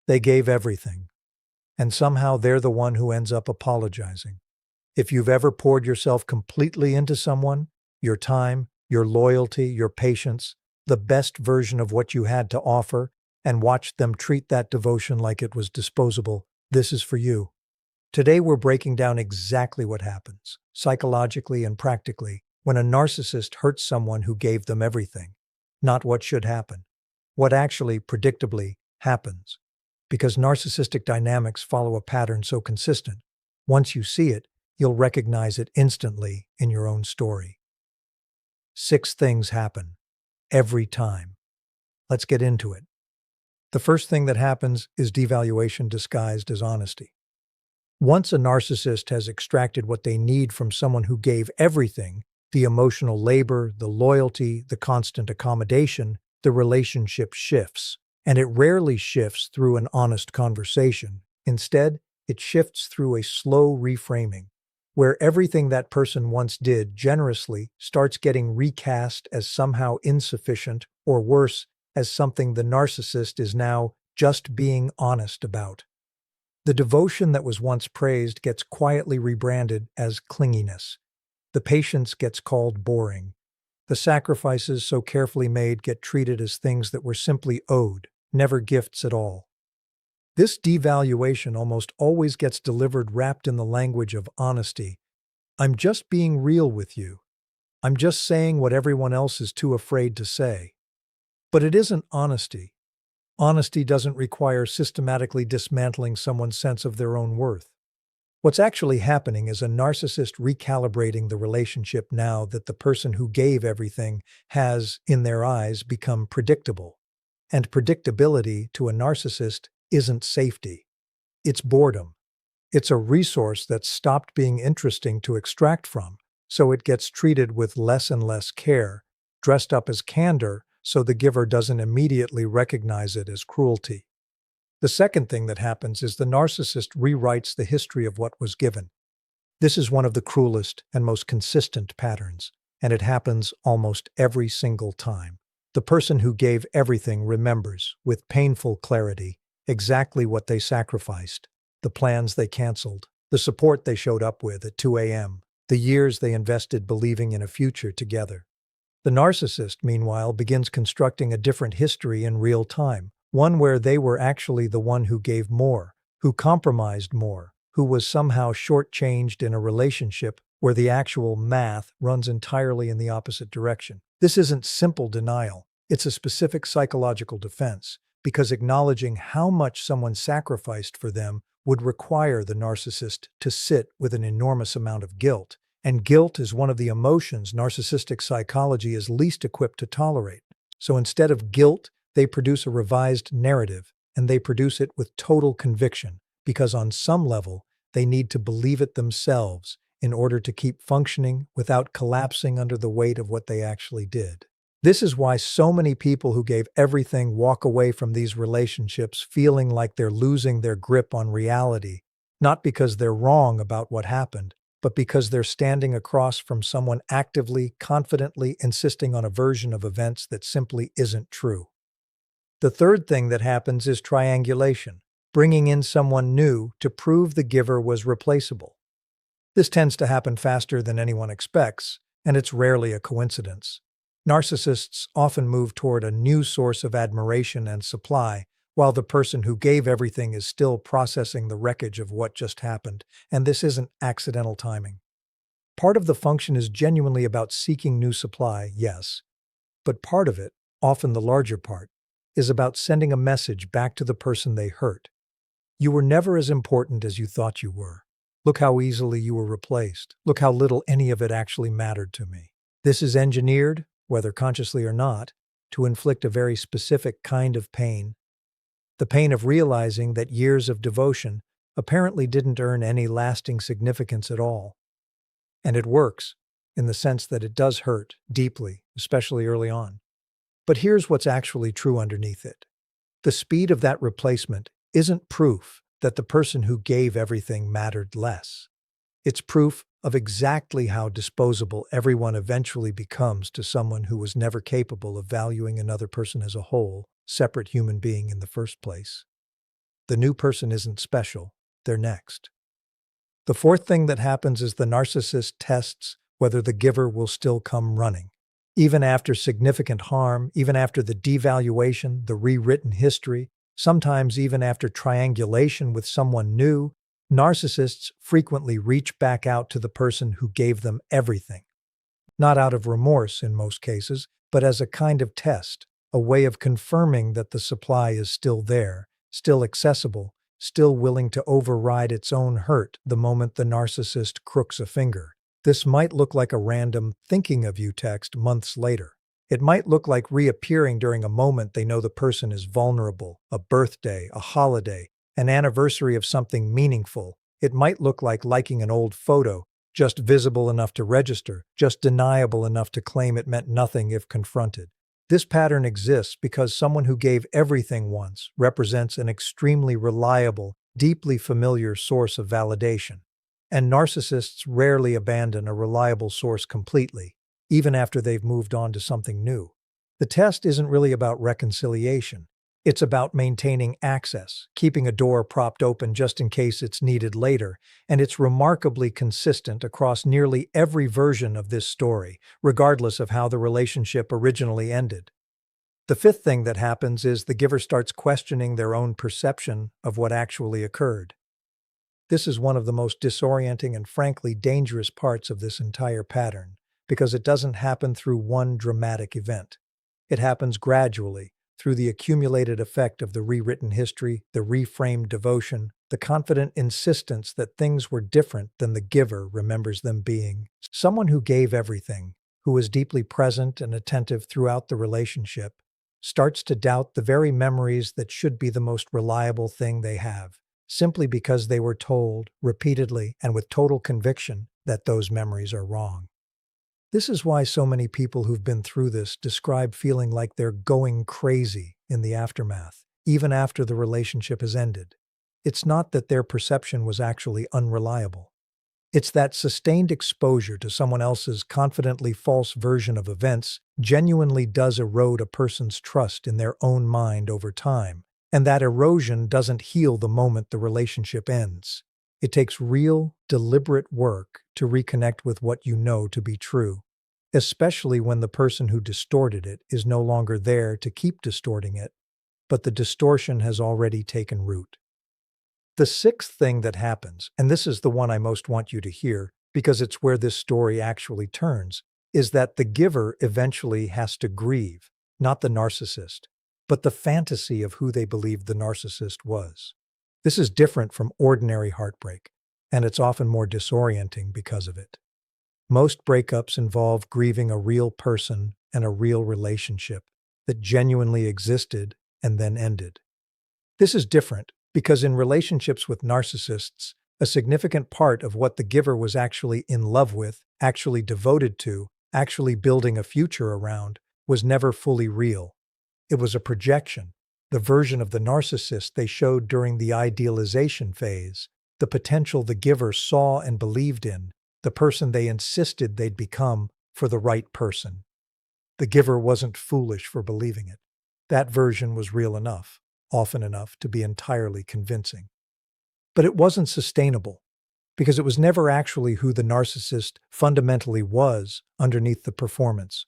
They gave everything, and somehow they're the one who ends up apologizing. If you've ever poured yourself completely into someone, your time, your loyalty, your patience, the best version of what you had to offer, and watched them treat that devotion like it was disposable, this is for you. Today we're breaking down exactly what happens, psychologically and practically, when a narcissist hurts someone who gave them everything. Not what should happen. What actually, predictably, happens. Because narcissistic dynamics follow a pattern so consistent. Once you see it, you'll recognize it instantly in your own story. 6 things happen. Every time. Let's get into it. The first thing that happens is devaluation disguised as honesty. Once a narcissist has extracted what they need from someone who gave everything, the emotional labor, the loyalty, the constant accommodation, the relationship shifts. And it rarely shifts through an honest conversation. Instead, it shifts through a slow reframing, where everything that person once did generously starts getting recast as somehow insufficient, or worse, as something the narcissist is now just being honest about. The devotion that was once praised gets quietly rebranded as clinginess. The patience gets called boring. The sacrifices so carefully made get treated as things that were simply owed, never gifts at all. This devaluation almost always gets delivered wrapped in the language of honesty. I'm just being real with you. I'm just saying what everyone else is too afraid to say. But it isn't honesty. Honesty doesn't require systematically dismantling someone's sense of their own worth. What's actually happening is a narcissist recalibrating the relationship now that the person who gave everything has, in their eyes, become predictable. And predictability to a narcissist isn't safety. It's boredom. It's a resource that's stopped being interesting to extract from, so it gets treated with less and less care, dressed up as candor so the giver doesn't immediately recognize it as cruelty. The second thing that happens is the narcissist rewrites the history of what was given. This is one of the cruelest and most consistent patterns, and it happens almost every single time. The person who gave everything remembers, with painful clarity, exactly what they sacrificed, the plans they canceled, the support they showed up with at 2 a.m., the years they invested believing in a future together. The narcissist, meanwhile, begins constructing a different history in real time, one where they were actually the one who gave more, who compromised more, who was somehow shortchanged in a relationship where the actual math runs entirely in the opposite direction. This isn't simple denial, it's a specific psychological defense, because acknowledging how much someone sacrificed for them would require the narcissist to sit with an enormous amount of guilt, and guilt is one of the emotions narcissistic psychology is least equipped to tolerate. So instead of guilt, they produce a revised narrative, and they produce it with total conviction, because on some level, they need to believe it themselves in order to keep functioning without collapsing under the weight of what they actually did. This is why so many people who gave everything walk away from these relationships feeling like they're losing their grip on reality, not because they're wrong about what happened, but because they're standing across from someone actively, confidently insisting on a version of events that simply isn't true. The third thing that happens is triangulation, bringing in someone new to prove the giver was replaceable. This tends to happen faster than anyone expects, and it's rarely a coincidence. Narcissists often move toward a new source of admiration and supply, while the person who gave everything is still processing the wreckage of what just happened, and this isn't accidental timing. Part of the function is genuinely about seeking new supply, yes, but part of it, often the larger part, is about sending a message back to the person they hurt. You were never as important as you thought you were. Look how easily you were replaced. Look how little any of it actually mattered to me. This is engineered, whether consciously or not, to inflict a very specific kind of pain. The pain of realizing that years of devotion apparently didn't earn any lasting significance at all. And it works, in the sense that it does hurt deeply, especially early on. But here's what's actually true underneath it. The speed of that replacement isn't proof that the person who gave everything mattered less. It's proof of exactly how disposable everyone eventually becomes to someone who was never capable of valuing another person as a whole, separate human being in the first place. The new person isn't special, they're next. The fourth thing that happens is the narcissist tests whether the giver will still come running. Even after significant harm, even after the devaluation, the rewritten history, sometimes even after triangulation with someone new, narcissists frequently reach back out to the person who gave them everything. Not out of remorse in most cases, but as a kind of test, a way of confirming that the supply is still there, still accessible, still willing to override its own hurt the moment the narcissist crooks a finger. This might look like a random thinking of you text months later. It might look like reappearing during a moment they know the person is vulnerable, a birthday, a holiday, an anniversary of something meaningful. It might look like liking an old photo, just visible enough to register, just deniable enough to claim it meant nothing if confronted. This pattern exists because someone who gave everything once represents an extremely reliable, deeply familiar source of validation. And narcissists rarely abandon a reliable source completely, even after they've moved on to something new. The test isn't really about reconciliation. It's about maintaining access, keeping a door propped open just in case it's needed later, and it's remarkably consistent across nearly every version of this story, regardless of how the relationship originally ended. The fifth thing that happens is the giver starts questioning their own perception of what actually occurred. This is one of the most disorienting and frankly dangerous parts of this entire pattern, because it doesn't happen through one dramatic event. It happens gradually, through the accumulated effect of the rewritten history, the reframed devotion, the confident insistence that things were different than the giver remembers them being. Someone who gave everything, who was deeply present and attentive throughout the relationship, starts to doubt the very memories that should be the most reliable thing they have, simply because they were told, repeatedly and with total conviction, that those memories are wrong. This is why so many people who've been through this describe feeling like they're going crazy in the aftermath, even after the relationship has ended. It's not that their perception was actually unreliable. It's that sustained exposure to someone else's confidently false version of events genuinely does erode a person's trust in their own mind over time. And that erosion doesn't heal the moment the relationship ends. It takes real, deliberate work to reconnect with what you know to be true, especially when the person who distorted it is no longer there to keep distorting it, but the distortion has already taken root. The sixth thing that happens, and this is the one I most want you to hear because it's where this story actually turns, is that the giver eventually has to grieve, not the narcissist, but the fantasy of who they believed the narcissist was. This is different from ordinary heartbreak, and it's often more disorienting because of it. Most breakups involve grieving a real person and a real relationship that genuinely existed and then ended. This is different because in relationships with narcissists, a significant part of what the giver was actually in love with, actually devoted to, actually building a future around, was never fully real. It was a projection, the version of the narcissist they showed during the idealization phase, the potential the giver saw and believed in, the person they insisted they'd become for the right person. The giver wasn't foolish for believing it. That version was real enough, often enough to be entirely convincing. But it wasn't sustainable, because it was never actually who the narcissist fundamentally was underneath the performance.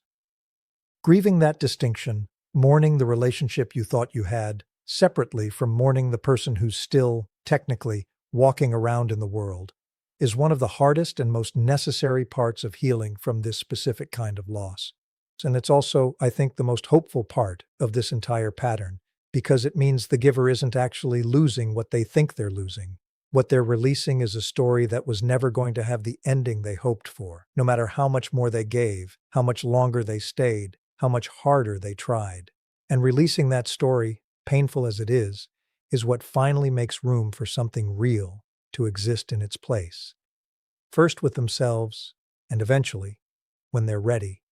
Grieving that distinction, mourning the relationship you thought you had, separately from mourning the person who's still, technically, walking around in the world, is one of the hardest and most necessary parts of healing from this specific kind of loss. And it's also, I think, the most hopeful part of this entire pattern, because it means the giver isn't actually losing what they think they're losing. What they're releasing is a story that was never going to have the ending they hoped for, no matter how much more they gave, how much longer they stayed, how much harder they tried. And releasing that story, painful as it is what finally makes room for something real to exist in its place. First with themselves, and eventually, when they're ready,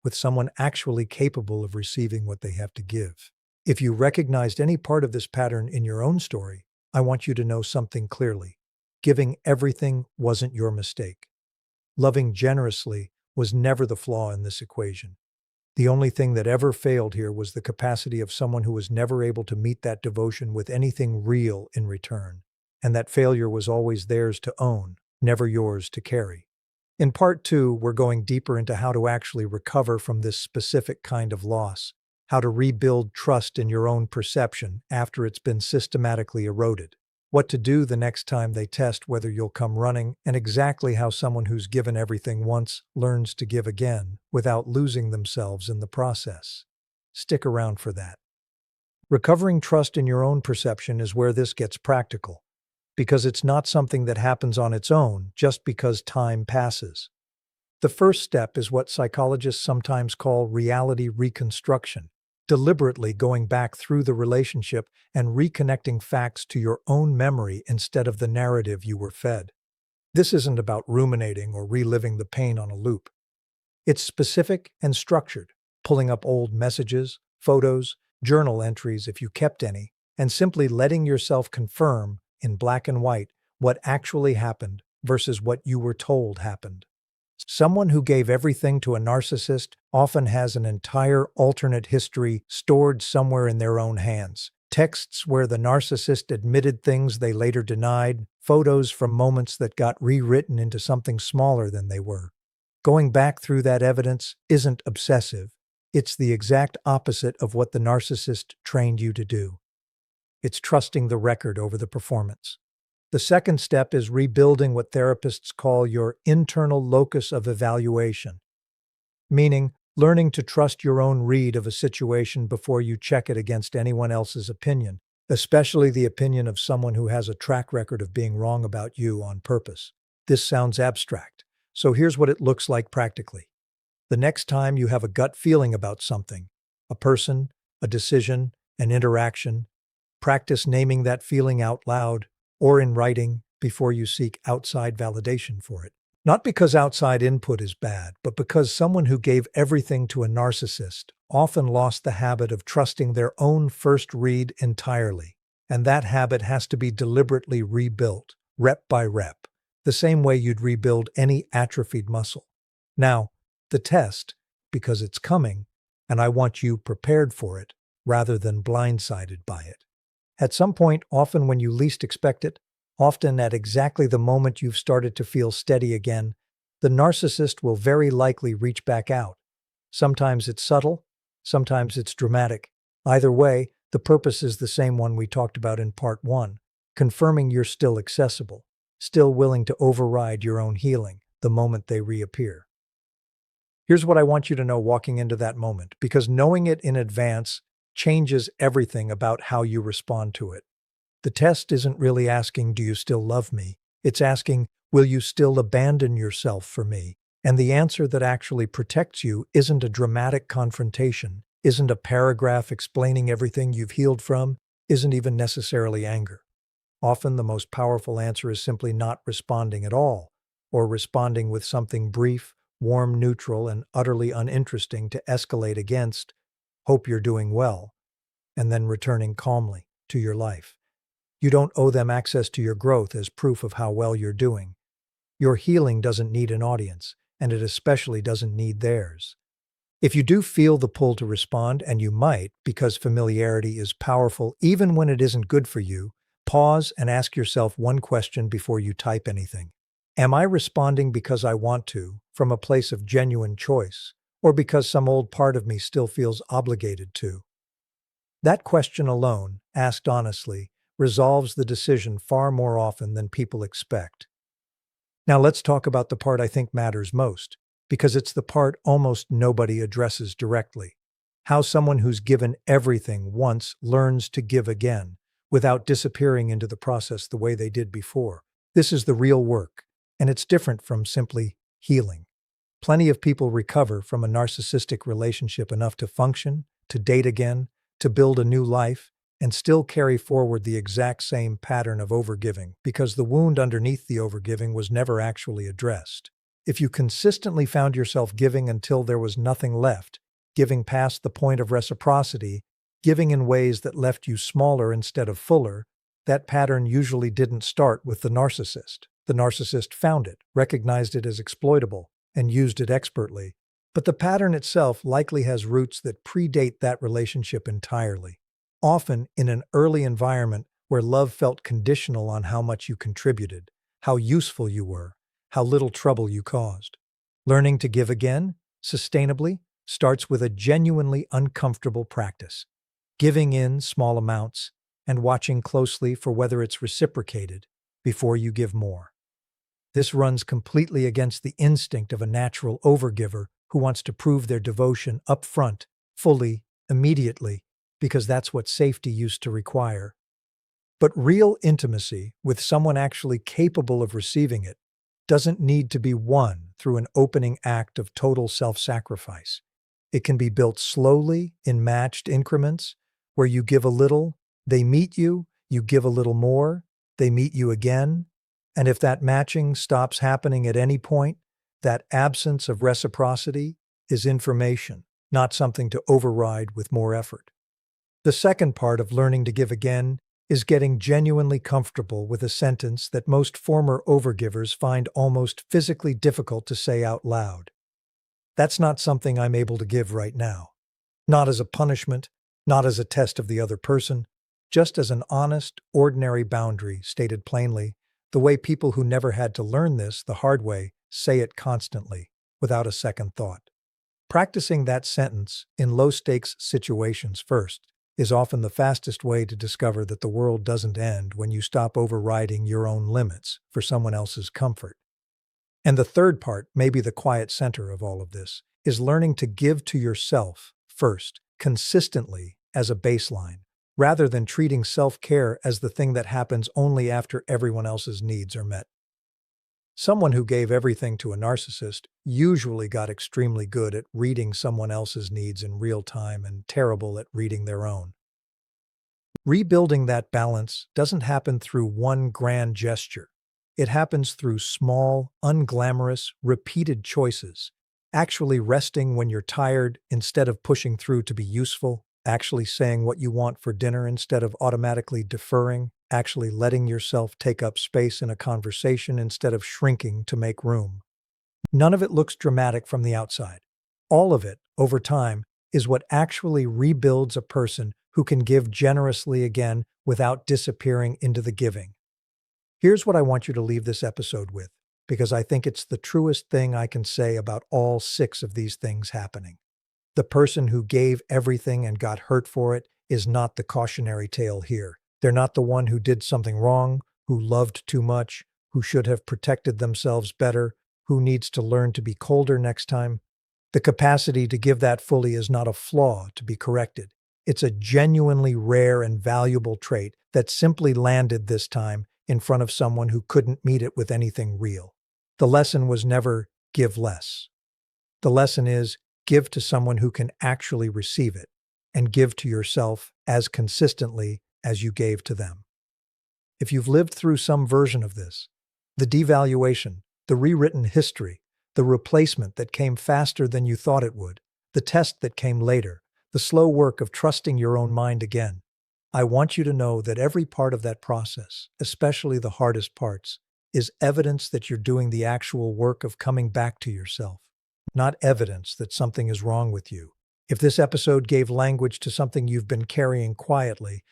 with someone actually capable of receiving what they have to give. If you recognized any part of this pattern in your own story, I want you to know something clearly. Giving everything wasn't your mistake. Loving generously was never the flaw in this equation. The only thing that ever failed here was the capacity of someone who was never able to meet that devotion with anything real in return. And that failure was always theirs to own, never yours to carry. In part 2, we're going deeper into how to actually recover from this specific kind of loss, how to rebuild trust in your own perception after it's been systematically eroded, what to do the next time they test whether you'll come running, and exactly how someone who's given everything once learns to give again without losing themselves in the process. Stick around for that. Recovering trust in your own perception is where this gets practical, because it's not something that happens on its own just because time passes. The first step is what psychologists sometimes call reality reconstruction, deliberately going back through the relationship and reconnecting facts to your own memory instead of the narrative you were fed. This isn't about ruminating or reliving the pain on a loop. It's specific and structured, pulling up old messages, photos, journal entries if you kept any, and simply letting yourself confirm, in black and white, what actually happened versus what you were told happened. Someone who gave everything to a narcissist often has an entire alternate history stored somewhere in their own hands. Texts where the narcissist admitted things they later denied, photos from moments that got rewritten into something smaller than they were. Going back through that evidence isn't obsessive. It's the exact opposite of what the narcissist trained you to do. It's trusting the record over the performance. The second step is rebuilding what therapists call your internal locus of evaluation, meaning learning to trust your own read of a situation before you check it against anyone else's opinion, especially the opinion of someone who has a track record of being wrong about you on purpose. This sounds abstract, so here's what it looks like practically. The next time you have a gut feeling about something, a person, a decision, an interaction, practice naming that feeling out loud or in writing before you seek outside validation for it. Not because outside input is bad, but because someone who gave everything to a narcissist often lost the habit of trusting their own first read entirely. And that habit has to be deliberately rebuilt, rep by rep, the same way you'd rebuild any atrophied muscle. Now, the test, because it's coming, and I want you prepared for it rather than blindsided by it. At some point, often when you least expect it, often at exactly the moment you've started to feel steady again, the narcissist will very likely reach back out. Sometimes it's subtle, sometimes it's dramatic. Either way, the purpose is the same one we talked about in part 1, confirming you're still accessible, still willing to override your own healing the moment they reappear. Here's what I want you to know walking into that moment, because knowing it in advance changes everything about how you respond to it. The test isn't really asking, do you still love me? It's asking, will you still abandon yourself for me? And the answer that actually protects you isn't a dramatic confrontation, isn't a paragraph explaining everything you've healed from, isn't even necessarily anger. Often the most powerful answer is simply not responding at all, or responding with something brief, warm, neutral, and utterly uninteresting to escalate against, hope you're doing well, and then returning calmly to your life. You don't owe them access to your growth as proof of how well you're doing. Your healing doesn't need an audience, and it especially doesn't need theirs. If you do feel the pull to respond, and you might, because familiarity is powerful even when it isn't good for you, pause and ask yourself one question before you type anything. Am I responding because I want to, from a place of genuine choice, or because some old part of me still feels obligated to? That question alone, asked honestly, resolves the decision far more often than people expect. Now let's talk about the part I think matters most, because it's the part almost nobody addresses directly. How someone who's given everything once learns to give again, without disappearing into the process the way they did before. This is the real work, and it's different from simply healing. Plenty of people recover from a narcissistic relationship enough to function, to date again, to build a new life, and still carry forward the exact same pattern of overgiving, because the wound underneath the overgiving was never actually addressed. If you consistently found yourself giving until there was nothing left, giving past the point of reciprocity, giving in ways that left you smaller instead of fuller, that pattern usually didn't start with the narcissist. The narcissist found it, recognized it as exploitable, and used it expertly. But the pattern itself likely has roots that predate that relationship entirely, often in an early environment where love felt conditional on how much you contributed, how useful you were, how little trouble you caused. Learning to give again, sustainably, starts with a genuinely uncomfortable practice, giving in small amounts and watching closely for whether it's reciprocated before you give more. This runs completely against the instinct of a natural overgiver who wants to prove their devotion up front, fully, immediately, because that's what safety used to require. But real intimacy with someone actually capable of receiving it doesn't need to be won through an opening act of total self-sacrifice. It can be built slowly in matched increments, where you give a little, they meet you give a little more, they meet you again, and if that matching stops happening at any point, that absence of reciprocity is information, not something to override with more effort. The second part of learning to give again is getting genuinely comfortable with a sentence that most former overgivers find almost physically difficult to say out loud. That's not something I'm able to give right now. Not as a punishment, not as a test of the other person, just as an honest, ordinary boundary stated plainly, the way people who never had to learn this the hard way say it constantly, without a second thought. Practicing that sentence in low-stakes situations first is often the fastest way to discover that the world doesn't end when you stop overriding your own limits for someone else's comfort. And the third part, maybe the quiet center of all of this, is learning to give to yourself first, consistently as a baseline, rather than treating self-care as the thing that happens only after everyone else's needs are met. Someone who gave everything to a narcissist usually got extremely good at reading someone else's needs in real time and terrible at reading their own. Rebuilding that balance doesn't happen through one grand gesture. It happens through small, unglamorous, repeated choices, actually resting when you're tired instead of pushing through to be useful, actually saying what you want for dinner instead of automatically deferring, actually letting yourself take up space in a conversation instead of shrinking to make room. None of it looks dramatic from the outside. All of it, over time, is what actually rebuilds a person who can give generously again without disappearing into the giving. Here's what I want you to leave this episode with, because I think it's the truest thing I can say about all 6 of these things happening. The person who gave everything and got hurt for it is not the cautionary tale here. They're not the one who did something wrong, who loved too much, who should have protected themselves better, who needs to learn to be colder next time. The capacity to give that fully is not a flaw to be corrected. It's a genuinely rare and valuable trait that simply landed this time in front of someone who couldn't meet it with anything real. The lesson was never give less. The lesson is give to someone who can actually receive it, and give to yourself as consistently as you gave to them. If you've lived through some version of this, the devaluation, the rewritten history, the replacement that came faster than you thought it would, the test that came later, the slow work of trusting your own mind again, I want you to know that every part of that process, especially the hardest parts, is evidence that you're doing the actual work of coming back to yourself, not evidence that something is wrong with you. If this episode gave language to something you've been carrying quietly,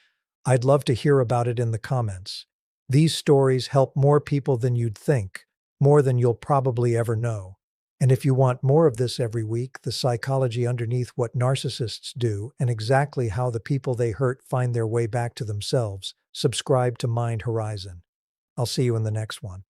I'd love to hear about it in the comments. These stories help more people than you'd think, more than you'll probably ever know. And if you want more of this every week, the psychology underneath what narcissists do and exactly how the people they hurt find their way back to themselves, subscribe to Mind Horizon. I'll see you in the next one.